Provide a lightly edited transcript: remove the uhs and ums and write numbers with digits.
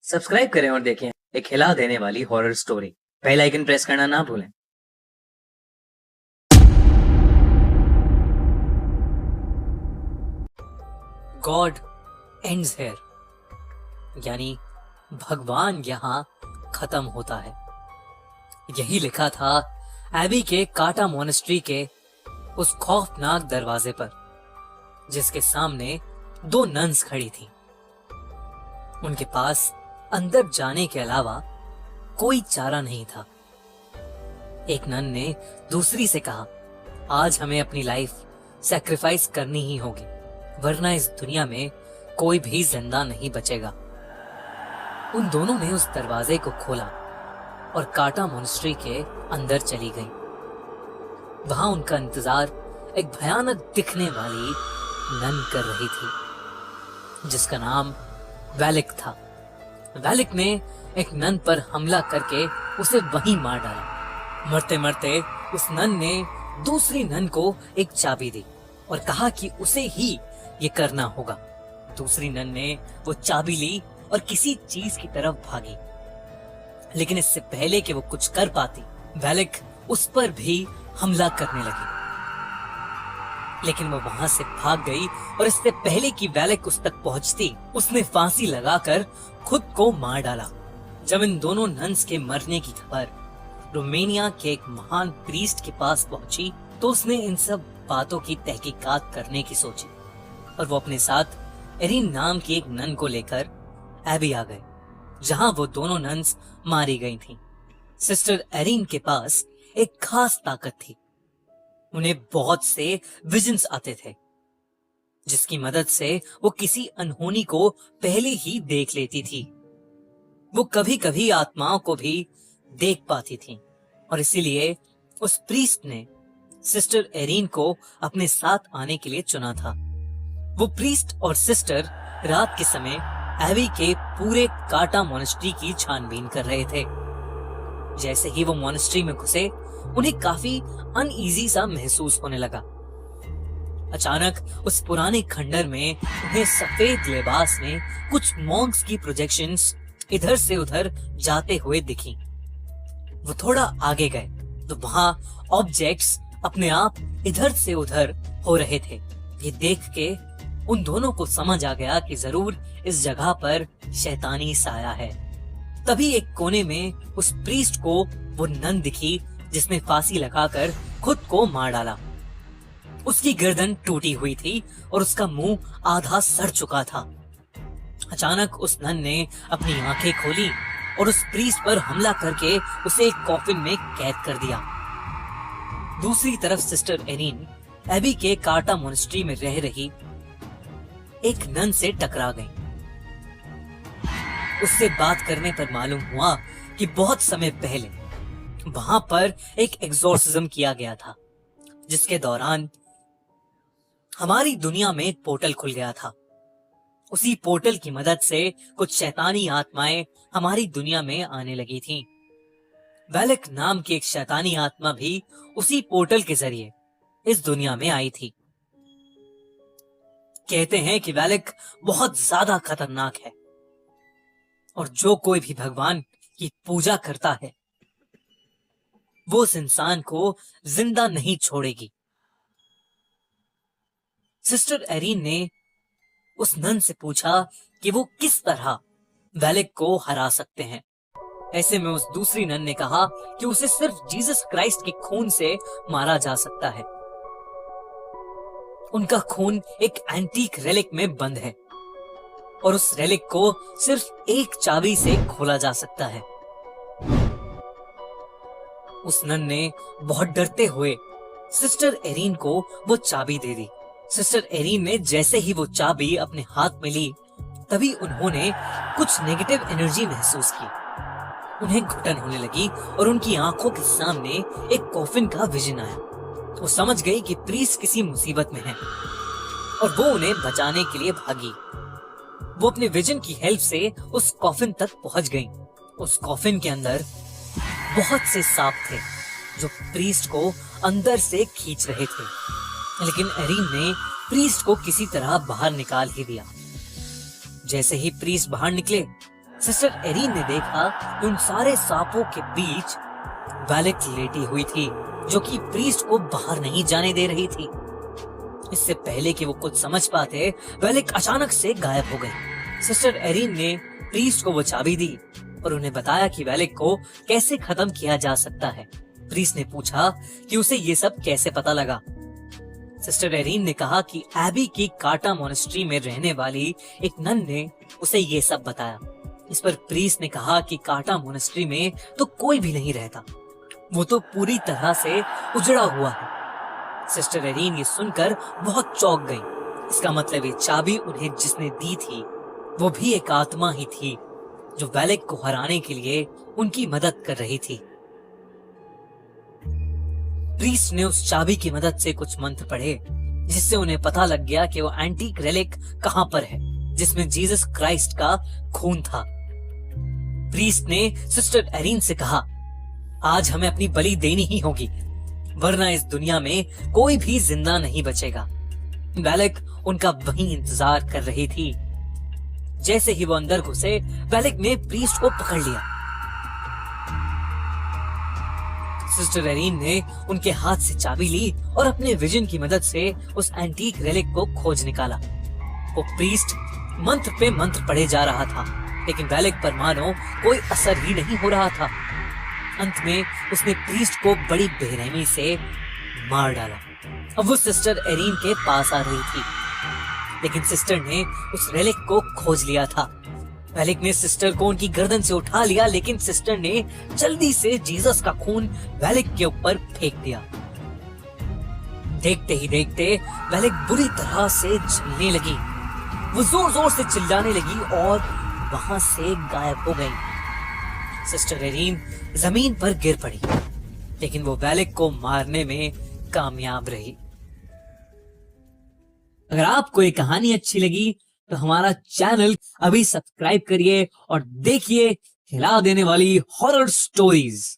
Subscribe करें और देखें एक हिला देने वाली horror story. Bell icon press करना ना भूलें। गॉड एंड्स हेयर, यानी भगवान यहाँ खत्म होता है। यही लिखा था एबी के काटा मोनेस्ट्री के उस खौफनाक दरवाजे पर, जिसके सामने दो नन्स खड़ी थीं। उनके पास अंदर जाने के अलावा कोई चारा नहीं था। एक नन ने दूसरी से कहा, आज हमें अपनी लाइफ सैक्रिफाइस करनी ही होगी, वरना इस दुनिया में कोई भी जिंदा नहीं बचेगा। उन दोनों ने उस दरवाजे को खोला और काटा मोनेस्ट्री के अंदर चली गईं। वहां उनका इंतजार एक भयानक दिखने वाली नन कर रही थी, जिसका नाम वैलिक था। वैलिक ने एक नन पर हमला करके उसे वहीं मार डाला। मरते मरते उस नन ने दूसरी नन को एक चाबी दी और कहा कि उसे ही ये करना होगा। दूसरी नन ने वो चाबी ली और किसी चीज की तरफ भागी, लेकिन इससे पहले कि वो कुछ कर पाती, वैलिक उस पर भी हमला करने लगी। लेकिन वो वहां से भाग गई और इससे पहले कि वैलिक उस तक पहुंचती, उसने फांसी लगाकर खुद को मार डाला। जब इन दोनों नन्स के मरने की खबर रोमानिया के एक महान प्रीस्ट के पास पहुंची, तो उसने इन सब बातों की तहकीकात करने की सोची और वो अपने साथ एरिन नाम की एक नन को लेकर एबी आ गए, जहां वो दोनों नन्स मारी गई थीं। सिस्टर एरिन के पास एक खास ताकत थी। उन्हें बहुत से विजन्स आते थे, जिसकी मदद से वो किसी अनहोनी को पहले ही देख लेती थी। वो कभी कभी आत्माओं को भी देख पाती थी और इसीलिए उस प्रीस्ट ने सिस्टर एरिन को अपने साथ आने के लिए चुना था। वो प्रीस्ट और सिस्टर रात के समय एबी के पूरे काटा मोनेस्ट्री की छानबीन कर रहे थे। जैसे ही वो मोनेस्ट्री में घुसे, उन्हें काफी अनईजी सा महसूस होने लगा। अचानक उस पुराने खंडर में उन्हें सफेद लिबास में कुछ मॉन्क्स की प्रोजेक्शंस इधर से उधर जाते हुए दिखी। वो थोड़ा आगे गए तो वहां ऑब्जेक्ट्स अपने आप इधर से उधर हो रहे थे। ये देख के उन दोनों को समझ आ गया कि जरूर इस जगह पर शैतानी साया है। तभी एक कोने में उस प्रीस्ट को वो नन दिखी, जिसने फांसी लगाकर खुद को मार डाला। उसकी गर्दन टूटी हुई थी और उसका मुंह आधा सड़ चुका था। अचानक उस नन ने अपनी आंखें खोली और उस प्रीस्ट पर हमला करके उसे एक कॉफिन में कैद कर दिया। दूसरी तरफ सिस्टर एरिन एबी के काटा मोनेस्ट्री में रह रही एक नन से टकरा गई। उससे बात करने पर मालूम हुआ कि बहुत समय पहले वहां पर एक एग्जॉर्सिज्म किया गया था, जिसके दौरान हमारी दुनिया में एक पोर्टल खुल गया था। उसी पोर्टल की मदद से कुछ शैतानी आत्माएं हमारी दुनिया में आने लगी थीं। वैलिक नाम की एक शैतानी आत्मा भी उसी पोर्टल के जरिए इस दुनिया में आई थी। कहते हैं कि वैलिक बहुत ज्यादा खतरनाक है और जो कोई भी भगवान की पूजा करता है, वो उस इंसान को जिंदा नहीं छोड़ेगी। सिस्टर एरिन ने उस नन से पूछा कि वो किस तरह वैलिक को हरा सकते हैं। ऐसे में उस दूसरी नन ने कहा कि उसे सिर्फ जीसस क्राइस्ट के खून से मारा जा सकता है। उनका खून एक एंटीक रेलिक में बंद है और उस रेलिक को सिर्फ एक चाबी से खोला जा सकता है। उस नन ने बहुत डरते हुए सिस्टर एरिन को वो चाबी दे दी। सिस्टर एरिन ने जैसे ही वो चाबी अपने हाथ में ली, तभी उन्होंने कुछ नेगेटिव एनर्जी महसूस की। उन्हें घुटन होने लगी और उनकी आंखों के सामने एक कॉफिन का विजन आया। वो समझ गई कि प्रीस्ट किसी मुसीबत में है और वो उन्हें बचाने के लिए भागी। वो अपने विजन की हेल्प से उस कॉफिन तक पहुंच गई। उस कॉफिन के अंदर बहुत से सांप थे जो प्रीस्ट को अंदर से खींच रहे थे, लेकिन एरिन ने प्रीस्ट को किसी तरह बाहर निकाल ही दिया। जैसे ही प्रीस्ट बाहर निकले, सिस्टर एरीन ने देखा कि उन सारे सांपों के बीच वैलेक लेटी हुई थी, जो कि प्रीस्ट को बाहर नहीं जाने दे रही थी। इससे पहले कि वो कुछ समझ पाते, वैलेक अचानक से गायब हो गई। सिस्टर एरीन ने प्रीस्ट को वो चाबी दी और उन्हें बताया कि वैलेक को कैसे खत्म किया जा सकता है। प्रीस्ट ने पूछा कि उसे ये सब कैसे पता लगा। सिस्टर एरीन ने कहा कि एबी की काटा मोनेस्ट्री में रहने वाली एक नन ने उसे ये सब बताया। इस पर प्रीस्ट ने कहा कि काटा मोनेस्ट्री में तो कोई भी नहीं रहता, वो तो पूरी तरह से उजड़ा हुआ है। सिस्टर एरीन ये सुनकर बहुत चौंक गई। इसका मतलब ये चाबी उन्हें जिसने दी थी वो भी एक आत्मा ही थी, जो वैलेक को हराने के लिए उनकी मदद कर रही थी। प्रीस्ट ने उस चाबी की मदद से कुछ मंत्र पढ़े, जिससे उन्हें पता लग गया कि वो एंटीक रेलिक कहां पर है, जिसमें जीसस क्राइस्ट का खून था। प्रीस्ट ने सिस्टर एरीन से कहा, आज हमें अपनी बलि देनी ही होगी, वरना इस दुनिया में कोई भी जिंदा नहीं बचेगा। वैलेक उनका वहीं इंतजार कर रही थी। जैसे ही वो अंदर घुसे, वैलेक ने प्रीस्ट को पकड़ लिया। सिस्टर एरीन ने उनके हाथ से चाबी ली और अपने विजन की मदद से उस एंटीक रेलिक को खोज निकाला। वो प्रीस्ट मंत्र पे मंत्र पढ़े जा रहा था, लेकिन वैलेक पर मानो कोई असर ही नहीं हो रहा था। अंत में उसने प्रीस्ट को बड़ी बेरहमी से मार डाला। अब वो सिस्टर एरीन के पास आ रही थी, लेकिन सिस्टर ने उस रेलिक को खोज लिया था। वैलेक ने सिस्टर को उनकी गर्दन से उठा लिया, लेकिन सिस्टर ने जल्दी से जीसस का खून वैलेक के ऊपर फेंक दिया। देखते ही देखते वैलेक बुरी तरह से जलने लगी। वो जोर जोर से चिल्लाने लगी और वहां से गायब हो गई। सिस्टर एरीन जमीन पर गिर पड़ी, लेकिन वो वैलेक को मारने में कामयाब रही। अगर आपको ये कहानी अच्छी लगी तो हमारा चैनल अभी सब्सक्राइब करिए और देखिए हिला देने वाली हॉरर स्टोरीज।